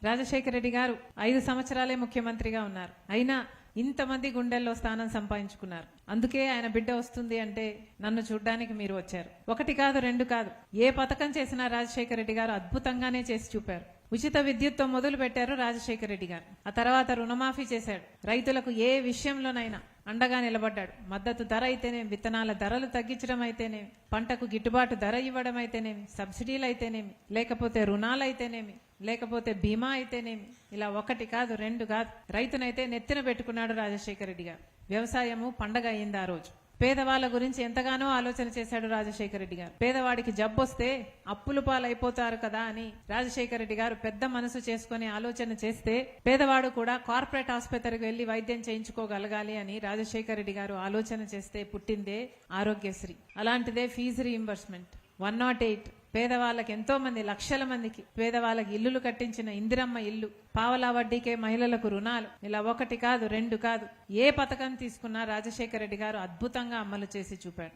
రాజశేఖర రెడ్డి గారు 5 సంవత్సరాలే ముఖ్యమంత్రిగా ఉన్నారు. అయినా ఇంతమంది గుండెల్లో స్థానం సంపాదించుకున్నారు. అందుకే ఆయన బిడ్డ వస్తుంది అంటే నన్ను చూడ్డానికి మీరు వచ్చారు. 1 కాదు 2 కాదు, ఏ పథకం చేసినా రాజశేఖర రెడ్డి గారు అద్భుతంగానే చేసి చూపారు. ఉచిత విద్యుత్తో మొదలు పెట్టారు రాజశేఖర రెడ్డి గారు. ఆ తర్వాత రుణమాఫీ చేశాడు. రైతులకు ఏ విషయంలోనైనా అండగా నిలబడ్డాడు. మద్దతు ధర అయితేనేమి, విత్తనాల ధరలు తగ్గించడం అయితేనేమి, పంటకు గిట్టుబాటు ధర ఇవ్వడం అయితేనేమి, సబ్సిడీలు అయితేనేమి, లేకపోతే రుణాలు అయితేనేమి, లేకపోతే బీమా అయితేనేమి, ఇలా 1 కాదు 2 కాదు, రైతునైతే నెత్తిన పెట్టుకున్నాడు రాజశేఖర రెడ్డి గారు. వ్యవసాయము పండగ అయింది ఆ రోజు. పేదవాళ్ళ గురించి ఎంతగానో ఆలోచన చేశాడు రాజశేఖర రెడ్డి గారు. పేదవాడికి జబ్బొస్తే అప్పుల పాలైపోతారు కదా అని రాజశేఖర రెడ్డి గారు పెద్ద మనసు చేసుకుని ఆలోచన చేస్తే పేదవాడు కూడా కార్పొరేట్ ఆసుపత్రికి వెళ్లి వైద్యం చేయించుకోగలగాలి అని రాజశేఖర రెడ్డి గారు ఆలోచన చేస్తే పుట్టిందే ఆరోగ్యశ్రీ. అలాంటిదే ఫీజు రీయింబర్స్మెంట్ 108. పేదవాళ్ళకి ఎంతో మంది, లక్షల మందికి పేదవాళ్ళకి ఇల్లులు కట్టించిన ఇందిరమ్మ ఇల్లు, పావలా వడ్డీకే మహిళలకు రుణాలు, ఇలా 1 కాదు 2 కాదు, ఏ పథకం తీసుకున్నా రాజశేఖర రెడ్డి గారు అద్భుతంగా అమలు చేసి చూపాడు.